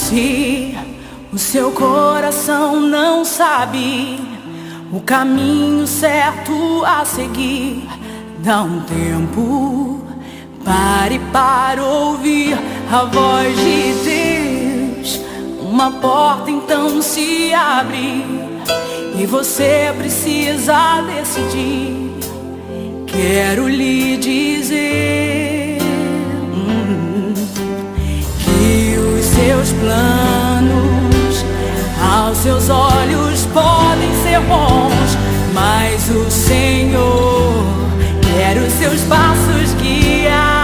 Se o seu coração não sabe o caminho certo a seguir, dá um tempo, pare para ouvir a voz de Deus. Uma porta então se abre e você precisa decidir. Quero lhe dizer que os seus planos aos seus olhos podem ser bons, mas o Senhor quer os seus passos guiar.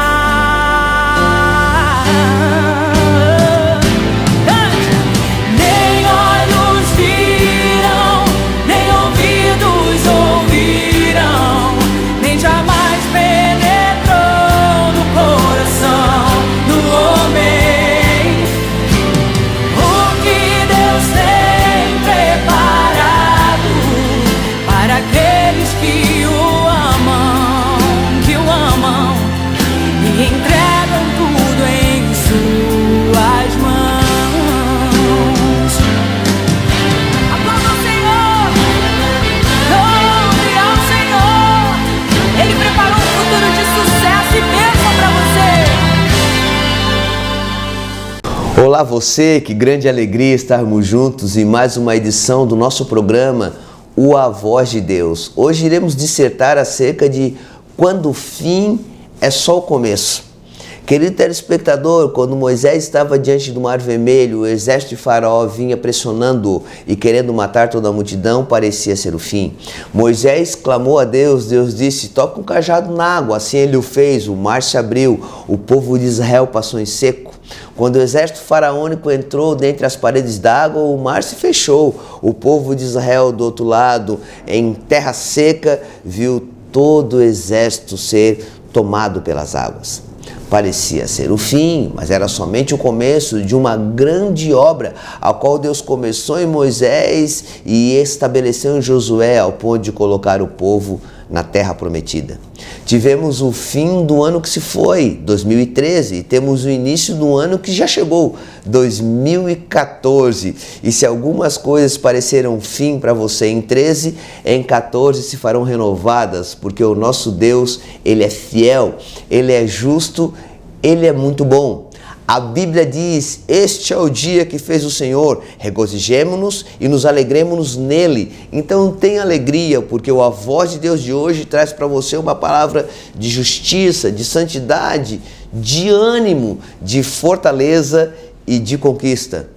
Nem olhos viram, nem ouvidos ouviram, nem jamais penetrou no coração do homem o que Deus tem preparado para aqueles que o amam e entregam tudo em suas mãos. Aplauda ao Senhor, louve ao Senhor. Ele preparou um futuro de sucesso e bênção para você. Olá você, que grande alegria estarmos juntos em mais uma edição do nosso programa A Voz de Deus. Hoje iremos dissertar acerca de quando o fim é só o começo. Querido telespectador, quando Moisés estava diante do Mar Vermelho, o exército de Faraó vinha pressionando e querendo matar toda a multidão, parecia ser o fim. Moisés clamou a Deus, Deus disse: toca um cajado na água, assim ele o fez, o mar se abriu, o povo de Israel passou em seco. Quando o exército faraônico entrou dentre as paredes d'água, o mar se fechou. O povo de Israel do outro lado, em terra seca, viu todo o exército ser tomado pelas águas. Parecia ser o fim, mas era somente o começo de uma grande obra, a qual Deus começou em Moisés e estabeleceu em Josué, ao ponto de colocar o povo na terra prometida. Tivemos o fim do ano que se foi, 2013, e temos o início do ano que já chegou, 2014. E se algumas coisas pareceram fim para você em 13, em 14 se farão renovadas, porque o nosso Deus, Ele é fiel, Ele é justo, Ele é muito bom. A Bíblia diz: este é o dia que fez o Senhor, regozijemo-nos e nos alegremos nele. Então tenha alegria, porque a Voz de Deus de hoje traz para você uma palavra de justiça, de santidade, de ânimo, de fortaleza e de conquista.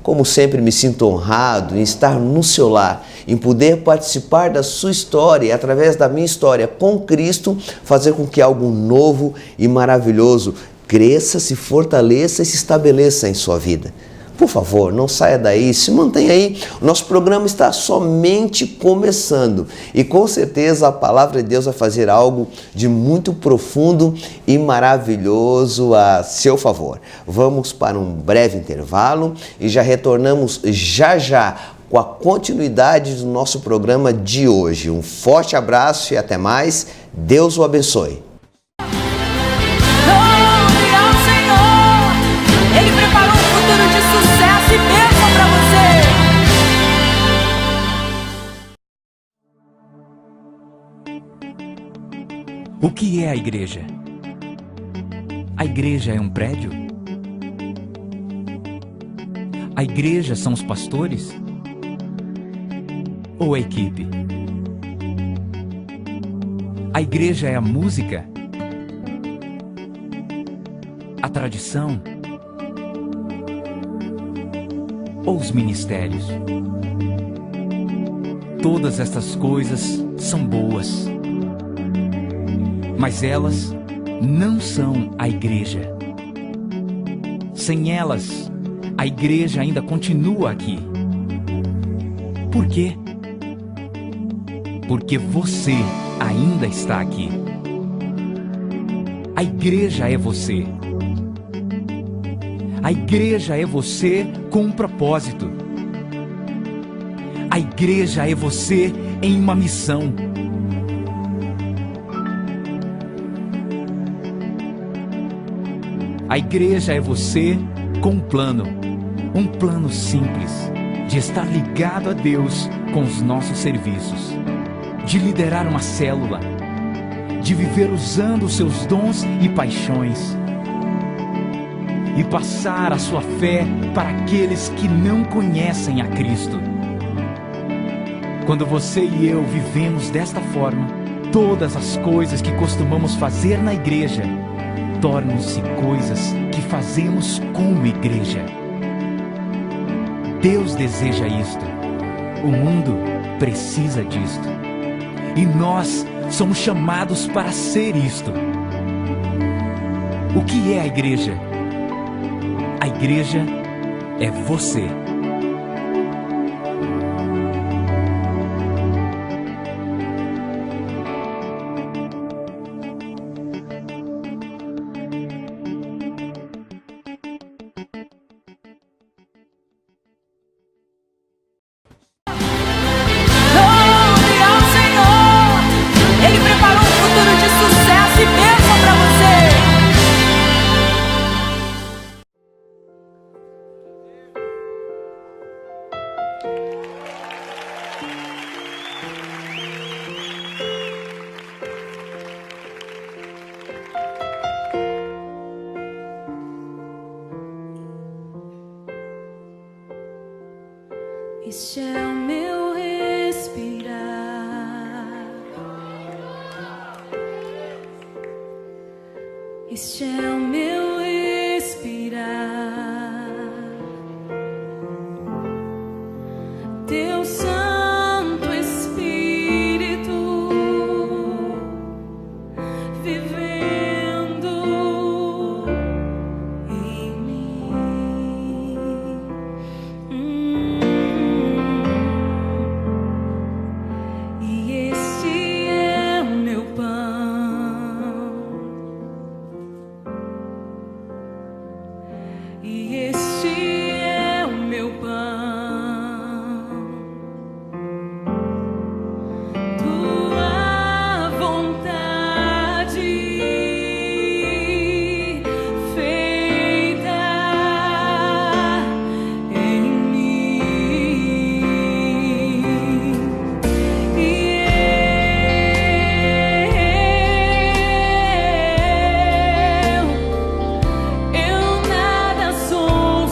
Como sempre, me sinto honrado em estar no seu lar, em poder participar da sua história e, através da minha história com Cristo, fazer com que algo novo e maravilhoso cresça, se fortaleça e se estabeleça em sua vida. Por favor, não saia daí, se mantenha aí. O nosso programa está somente começando e com certeza a palavra de Deus vai fazer algo de muito profundo e maravilhoso a seu favor. Vamos para um breve intervalo e já retornamos já com a continuidade do nosso programa de hoje. Um forte abraço e até mais. Deus o abençoe. Ele preparou um futuro de sucesso e bênção para você. O que é a igreja? A igreja é um prédio? A igreja são os pastores? Ou a equipe? A igreja é a música? A tradição? Ou os ministérios? Todas estas coisas são boas, mas elas não são a igreja. Sem elas, a igreja ainda continua aqui. Por quê? Porque você ainda está aqui. A igreja é você. A igreja é você com um propósito. A igreja é você em uma missão. A igreja é você com um plano. Um plano simples de estar ligado a Deus com os nossos serviços, de liderar uma célula, de viver usando os seus dons e paixões, e passar a sua fé para aqueles que não conhecem a Cristo. Quando você e eu vivemos desta forma, todas as coisas que costumamos fazer na igreja tornam-se coisas que fazemos como igreja. Deus deseja isto. O mundo precisa disto. E nós somos chamados para ser isto. O que é a igreja? A igreja é você. Louve ao Senhor. Ele preparou um futuro de sucesso e bênção para você. Este é o meu respirar. Este é o meu respirar. Teu Santo Espírito vivendo em mim. E este é o meu pão. E este é o meu pão. Tua vontade feita em mim. Eu nada sou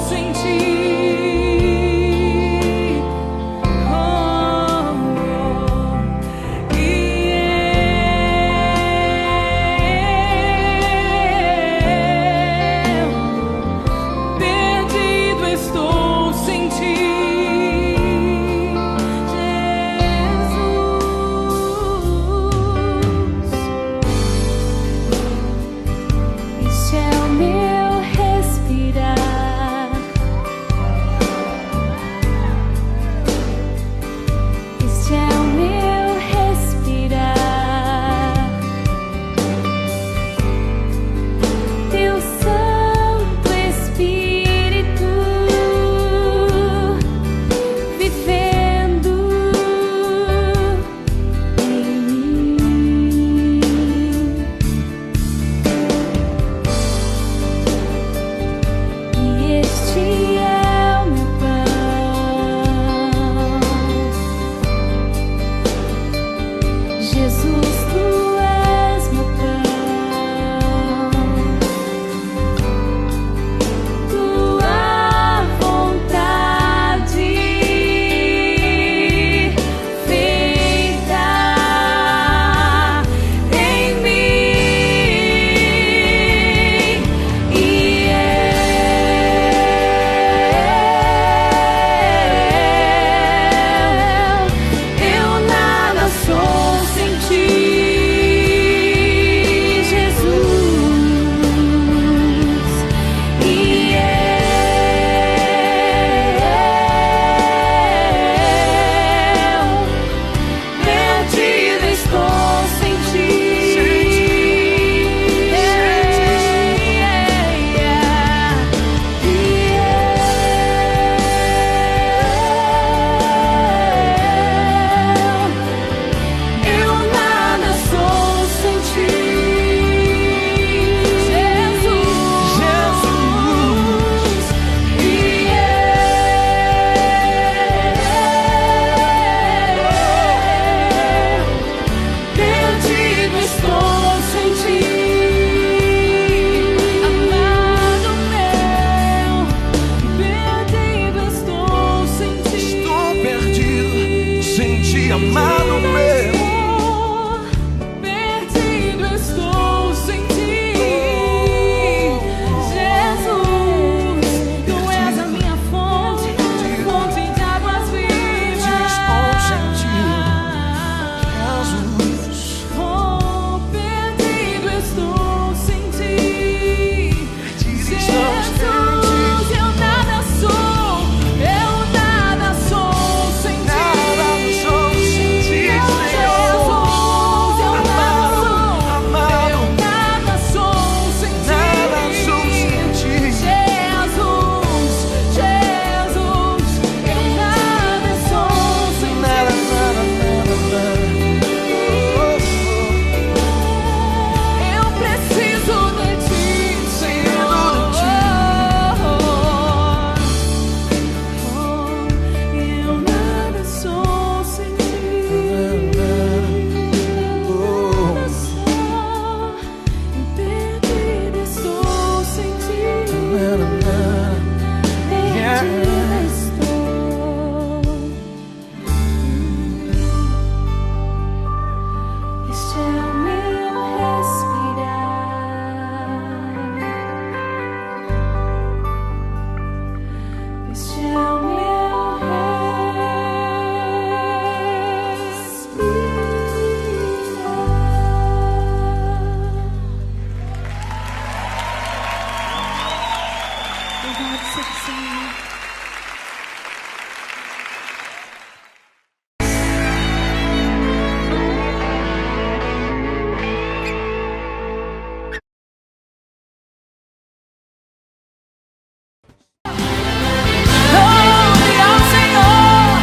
Louve ao Senhor.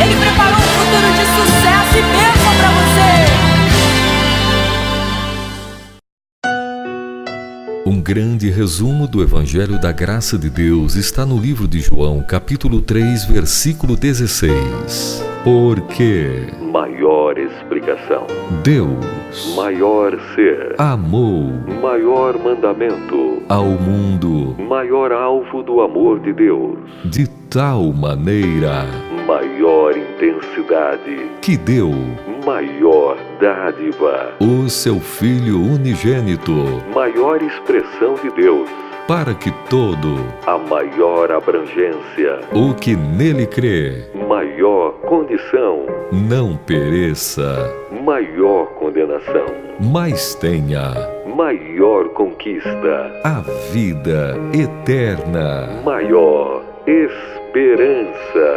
Ele preparou um futuro de sucesso e bênção para você. Um grande resumo do Evangelho da Graça de Deus está no livro de João, capítulo 3, versículo 16. Porque maior explicação, Deus maior ser, amou maior mandamento, ao mundo maior alvo do amor de Deus, de tal maneira maior intensidade, que deu maior dádiva, o seu Filho unigênito, maior expressão de Deus, para que todo a maior abrangência, o que nele crê maior condição, não pereça, maior condenação, mas tenha maior conquista, a vida eterna. maior esperança.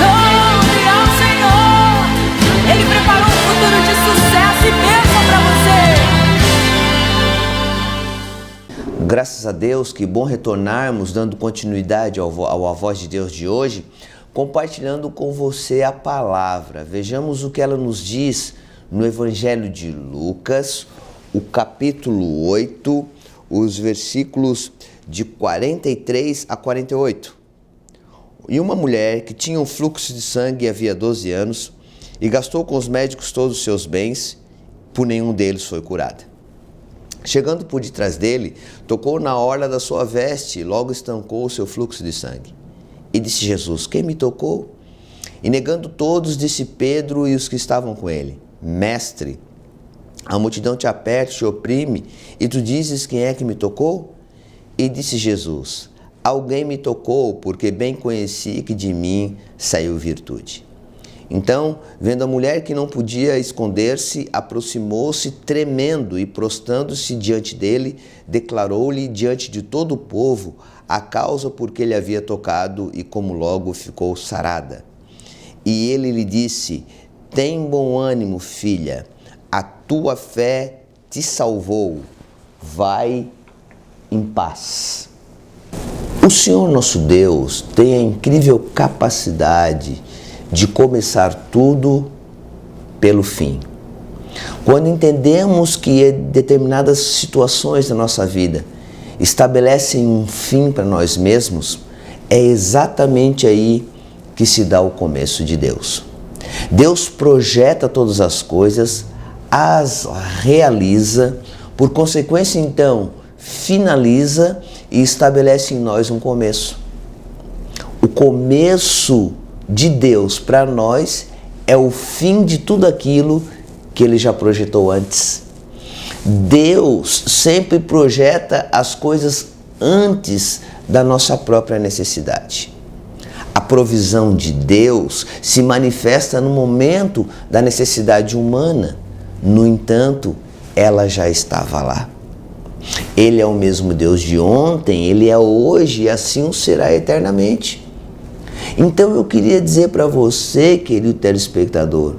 Louve ao Senhor. Ele preparou um futuro de sucesso e bênção para você. Graças a Deus, que bom retornarmos, dando continuidade à Voz de Deus de hoje, compartilhando com você a palavra. Vejamos o que ela nos diz no Evangelho de Lucas, o capítulo 8, os versículos de 43 a 48. E uma mulher que tinha um fluxo de sangue havia 12 anos e gastou com os médicos todos os seus bens, por nenhum deles foi curada. Chegando por detrás dele, tocou na orla da sua veste e logo estancou o seu fluxo de sangue. E disse Jesus: quem me tocou? E negando todos, disse Pedro e os que estavam com ele: Mestre, a multidão te aperta, te oprime, e tu dizes: quem é que me tocou? E disse Jesus: alguém me tocou, porque bem conheci que de mim saiu virtude. Então, vendo a mulher que não podia esconder-se, aproximou-se tremendo e, prostrando-se diante dele, declarou-lhe diante de todo o povo a causa por que ele havia tocado e como logo ficou sarada. E ele lhe disse: tem bom ânimo, filha, a tua fé te salvou, vai em paz. O Senhor nosso Deus tem a incrível capacidade de começar tudo pelo fim. Quando entendemos que determinadas situações da nossa vida estabelecem um fim para nós mesmos, é exatamente aí que se dá o começo de Deus. Deus projeta todas as coisas, as realiza, por consequência então finaliza e estabelece em nós um começo. O começo de Deus para nós é o fim de tudo aquilo que Ele já projetou antes. Deus sempre projeta as coisas antes da nossa própria necessidade. A provisão de Deus se manifesta no momento da necessidade humana. No entanto, ela já estava lá. Ele é o mesmo Deus de ontem, Ele é hoje e assim o será eternamente. Então eu queria dizer para você, querido telespectador,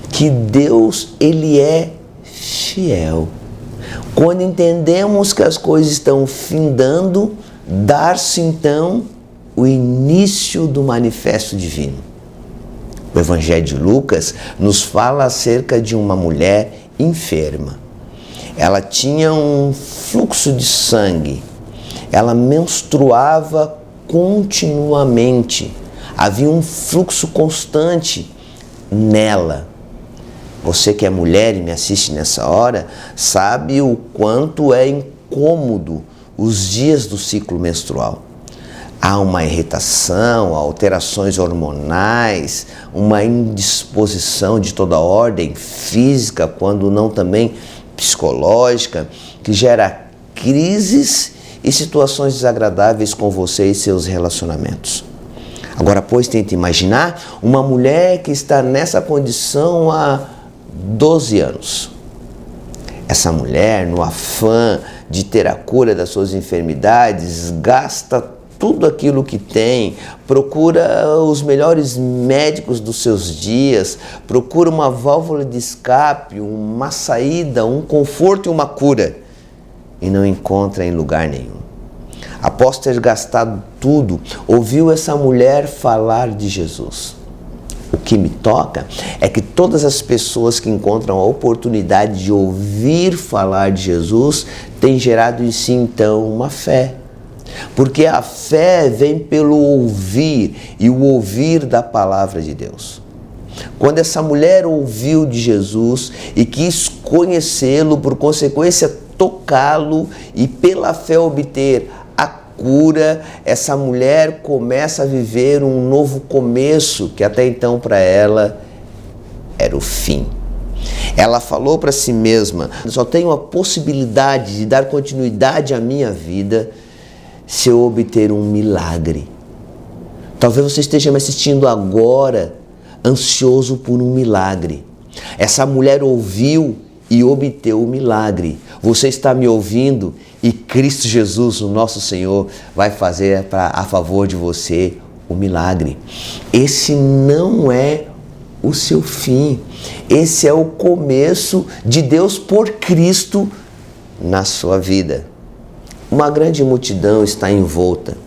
que Deus, Ele é fiel. Quando entendemos que as coisas estão findando, dar-se então o início do manifesto divino. O Evangelho de Lucas nos fala acerca de uma mulher enferma. Ela tinha um fluxo de sangue, ela menstruava continuamente, havia um fluxo constante nela. Você que é mulher e me assiste nessa hora, sabe o quanto é incômodo os dias do ciclo menstrual. Há uma irritação, alterações hormonais, uma indisposição de toda ordem física, quando não também psicológica, que gera crises e situações desagradáveis com você e seus relacionamentos. Agora, pois, tente imaginar uma mulher que está nessa condição há 12 anos. Essa mulher, no afã de ter a cura das suas enfermidades, gasta tudo aquilo que tem, procura os melhores médicos dos seus dias, procura uma válvula de escape, uma saída, um conforto e uma cura, e não encontra em lugar nenhum. Após ter gastado tudo, ouviu essa mulher falar de Jesus. O que me toca é que todas as pessoas que encontram a oportunidade de ouvir falar de Jesus têm gerado em si então uma fé. Porque a fé vem pelo ouvir, e o ouvir da palavra de Deus. Quando essa mulher ouviu de Jesus e quis conhecê-lo, por consequência tocá-lo e pela fé obter a cura, essa mulher começa a viver um novo começo que até então para ela era o fim. Ela falou para si mesma: só tenho a possibilidade de dar continuidade à minha vida se eu obter um milagre. Talvez você esteja me assistindo agora ansioso por um milagre. Essa mulher ouviu e obteve o milagre. Você está me ouvindo e Cristo Jesus, o nosso Senhor, vai fazer a favor de você o milagre. Esse não é o seu fim. Esse é o começo de Deus por Cristo na sua vida. Uma grande multidão está envolta,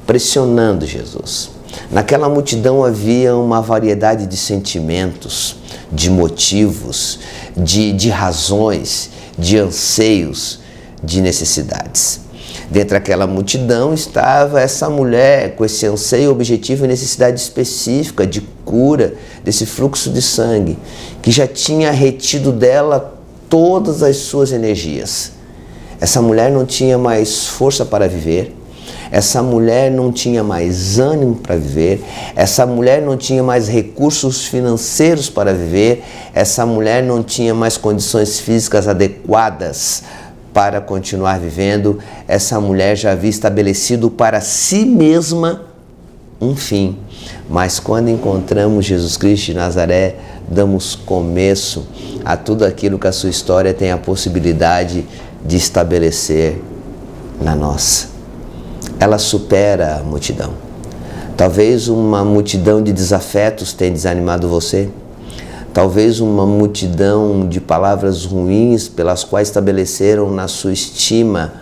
pressionando Jesus. Naquela multidão havia uma variedade de sentimentos, de motivos, de razões, de anseios, de necessidades. Dentro daquela multidão estava essa mulher com esse anseio, objetivo e necessidade específica de cura desse fluxo de sangue, que já tinha retido dela todas as suas energias. Essa mulher não tinha mais força para viver. Essa mulher não tinha mais ânimo para viver, essa mulher não tinha mais recursos financeiros para viver, essa mulher não tinha mais condições físicas adequadas para continuar vivendo, essa mulher já havia estabelecido para si mesma um fim. Mas quando encontramos Jesus Cristo de Nazaré, damos começo a tudo aquilo que a sua história tem a possibilidade de estabelecer na nossa. Ela supera a multidão. Talvez uma multidão de desafetos tenha desanimado você. Talvez uma multidão de palavras ruins pelas quais estabeleceram na sua estima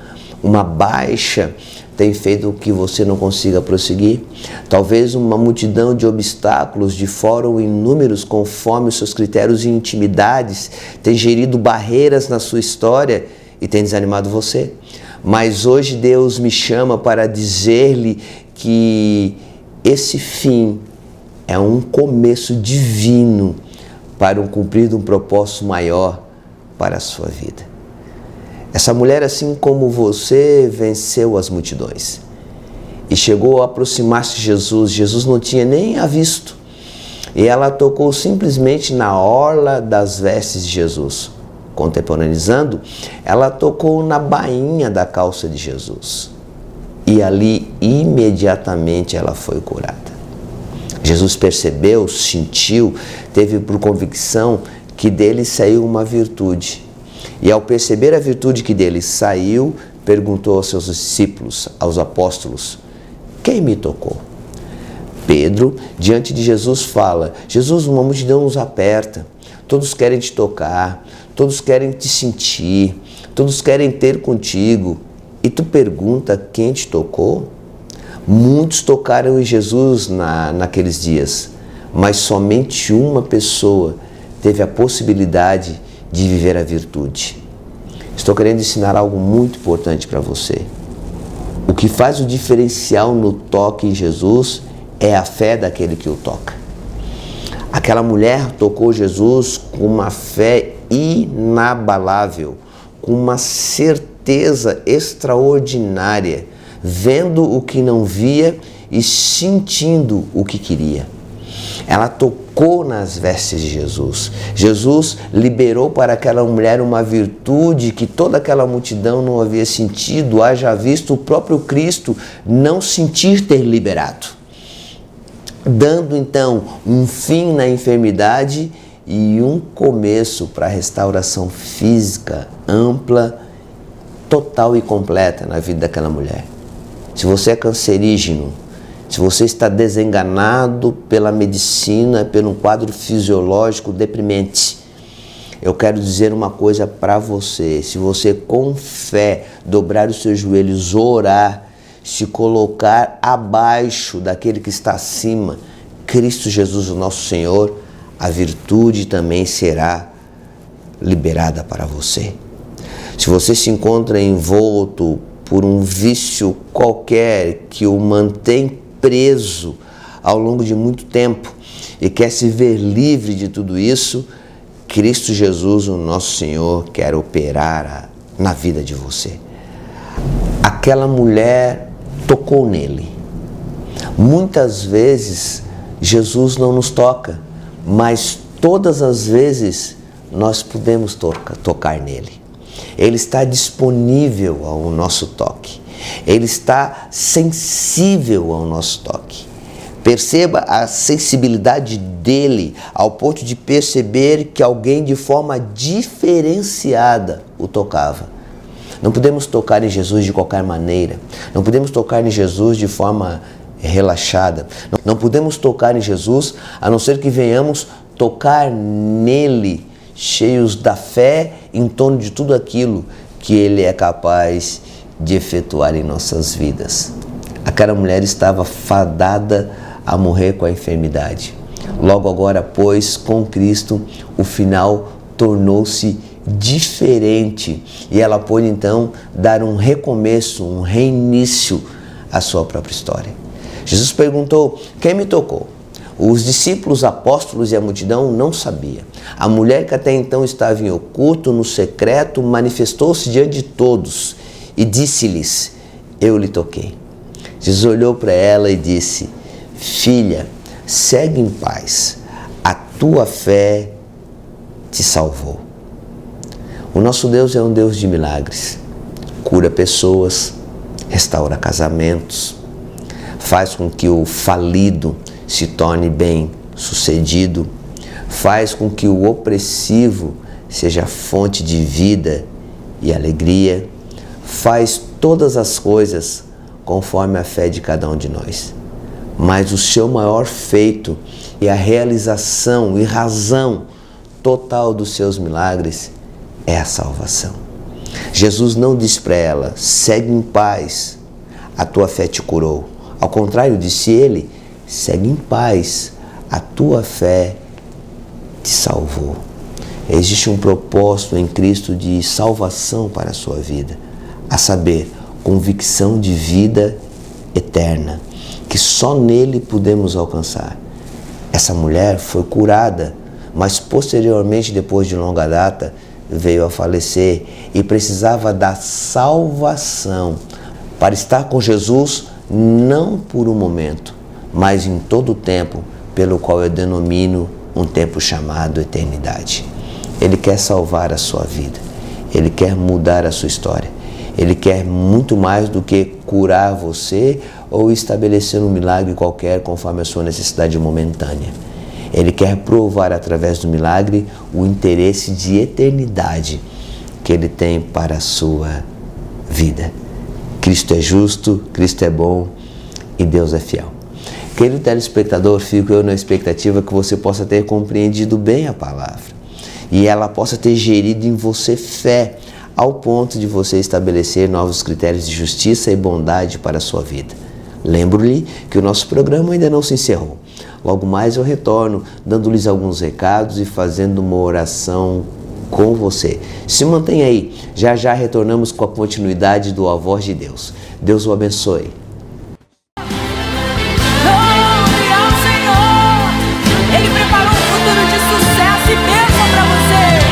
uma baixa tem feito com que você não consiga prosseguir. Talvez uma multidão de obstáculos de fórum inúmeros conforme os seus critérios e intimidades tem gerido barreiras na sua história e tem desanimado você. Mas hoje Deus me chama para dizer-lhe que esse fim é um começo divino para um cumprir de um propósito maior para a sua vida. Essa mulher, assim como você, venceu as multidões e chegou a aproximar-se de Jesus. Jesus não tinha nem a visto e ela tocou simplesmente na orla das vestes de Jesus. Contemporaneizando, ela tocou na bainha da calça de Jesus e ali imediatamente ela foi curada. Jesus percebeu, sentiu, teve por convicção que dele saiu uma virtude e ao perceber a virtude que dele saiu, perguntou aos seus discípulos, aos apóstolos: quem me tocou? Pedro, diante de Jesus, fala: Jesus, uma multidão nos aperta, todos querem te tocar, todos querem te sentir, todos querem ter contigo. E tu pergunta quem te tocou? Muitos tocaram em Jesus naqueles dias, mas somente uma pessoa teve a possibilidade de viver a virtude. Estou querendo ensinar algo muito importante para você. O que faz o diferencial no toque em Jesus é a fé daquele que o toca. Aquela mulher tocou Jesus com uma fé inabalável, com uma certeza extraordinária, vendo o que não via e sentindo o que queria. Ela tocou nas vestes de Jesus. Jesus liberou para aquela mulher uma virtude que toda aquela multidão não havia sentido, haja visto o próprio Cristo não sentir ter liberado, dando então um fim na enfermidade e um começo para a restauração física ampla, total e completa na vida daquela mulher. Se você é cancerígeno, se você está desenganado pela medicina, pelo quadro fisiológico deprimente, eu quero dizer uma coisa para você. Se você com fé dobrar os seus joelhos, orar, se colocar abaixo daquele que está acima, Cristo Jesus, o nosso Senhor, a virtude também será liberada para você. Se você se encontra envolto por um vício qualquer que o mantém preso ao longo de muito tempo e quer se ver livre de tudo isso, Cristo Jesus, o nosso Senhor, quer operar na vida de você. Aquela mulher tocou nele. Muitas vezes Jesus não nos toca, mas todas as vezes nós podemos tocar nele. Ele está disponível ao nosso toque. Ele está sensível ao nosso toque. Perceba a sensibilidade dele ao ponto de perceber que alguém de forma diferenciada o tocava. Não podemos tocar em Jesus de qualquer maneira. Não podemos tocar em Jesus de forma relaxada. Não podemos tocar em Jesus a não ser que venhamos tocar nele, cheios da fé em torno de tudo aquilo que ele é capaz de efetuar em nossas vidas. Aquela mulher estava fadada a morrer com a enfermidade. Logo agora, pois, com Cristo, o final tornou-se diferente e ela pôde então dar um recomeço, um reinício à sua própria história. Jesus perguntou: quem me tocou? Os discípulos, apóstolos e a multidão não sabiam. A mulher que até então estava em oculto, no secreto, manifestou-se diante de todos e disse-lhes: eu lhe toquei. Jesus olhou para ela e disse: filha, segue em paz, a tua fé te salvou. O nosso Deus é um Deus de milagres, cura pessoas, restaura casamentos, faz com que o falido se torne bem sucedido, faz com que o opressivo seja fonte de vida e alegria, faz todas as coisas conforme a fé de cada um de nós. Mas o seu maior feito e a realização e razão total dos seus milagres é a salvação. Jesus não disse para ela: segue em paz, a tua fé te curou. Ao contrário, disse ele: segue em paz, a tua fé te salvou. Existe um propósito em Cristo de salvação para a sua vida, a saber, convicção de vida eterna, que só nele podemos alcançar. Essa mulher foi curada, mas posteriormente, depois de longa data, veio a falecer e precisava da salvação para estar com Jesus, não por um momento, mas em todo o tempo, pelo qual eu denomino um tempo chamado eternidade. Ele quer salvar a sua vida, ele quer mudar a sua história, ele quer muito mais do que curar você ou estabelecer um milagre qualquer conforme a sua necessidade momentânea. Ele quer provar através do milagre o interesse de eternidade que ele tem para a sua vida. Cristo é justo, Cristo é bom e Deus é fiel. Querido telespectador, fico eu na expectativa que você possa ter compreendido bem a palavra e ela possa ter gerido em você fé ao ponto de você estabelecer novos critérios de justiça e bondade para a sua vida. Lembro-lhe que o nosso programa ainda não se encerrou. Logo mais eu retorno, dando-lhes alguns recados e fazendo uma oração com você. Se mantenha aí, já já retornamos com a continuidade do A Voz de Deus. Deus o abençoe. Louve ao Senhor, Ele preparou um futuro de sucesso e bênção para você.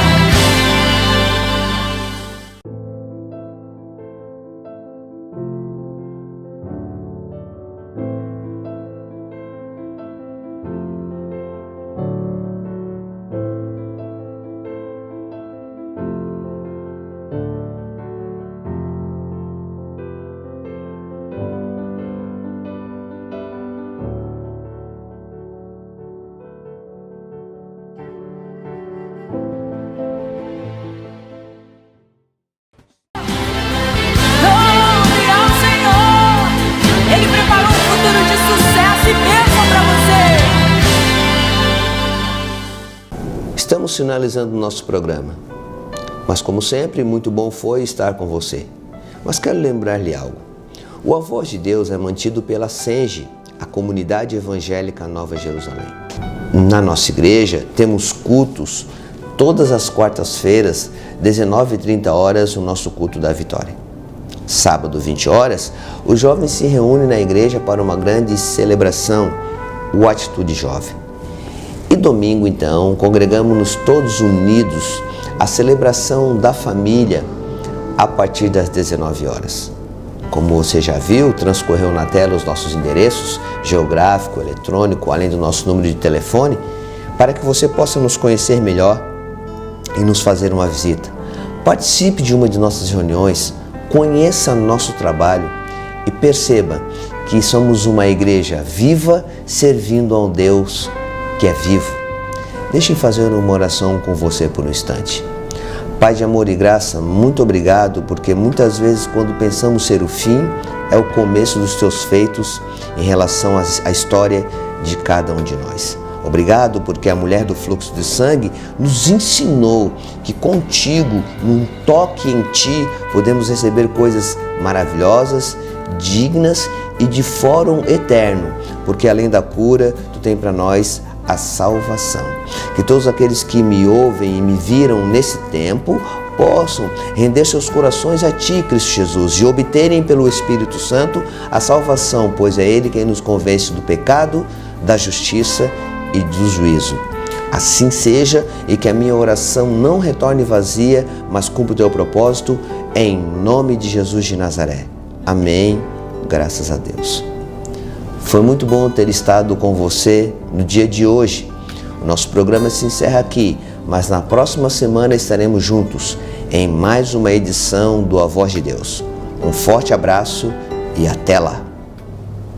finalizando o nosso programa. Mas como sempre, muito bom foi estar com você. Mas quero lembrar-lhe algo. O A Voz de Deus é mantido pela SENGE, a Comunidade Evangélica Nova Jerusalém. Na nossa igreja temos cultos todas as quartas-feiras, 19h30, o nosso culto da vitória. Sábado, 20 horas, os jovens se reúnem na igreja para uma grande celebração, o Atitude Jovem. E domingo, então, congregamos-nos todos unidos à celebração da família a partir das 19 horas. Como você já viu, transcorreu na tela os nossos endereços geográfico, eletrônico, além do nosso número de telefone, para que você possa nos conhecer melhor e nos fazer uma visita. Participe de uma de nossas reuniões, conheça nosso trabalho e perceba que somos uma igreja viva servindo a um Deus que é vivo. Deixe-me fazer uma oração com você por um instante. Pai de amor e graça, muito obrigado, porque muitas vezes quando pensamos ser o fim, é o começo dos teus feitos em relação à história de cada um de nós. Obrigado porque a mulher do fluxo de sangue nos ensinou que contigo, num toque em ti, podemos receber coisas maravilhosas, dignas e de fórum eterno, porque além da cura, tu tem para nós a salvação. Que todos aqueles que me ouvem e me viram nesse tempo possam render seus corações a Ti, Cristo Jesus, e obterem pelo Espírito Santo a salvação, pois é Ele quem nos convence do pecado, da justiça e do juízo. Assim seja, e que a minha oração não retorne vazia, mas cumpra o Teu propósito, em nome de Jesus de Nazaré. Amém. Graças a Deus. Foi muito bom ter estado com você no dia de hoje. O nosso programa se encerra aqui, mas na próxima semana estaremos juntos em mais uma edição do A Voz de Deus. Um forte abraço e até lá!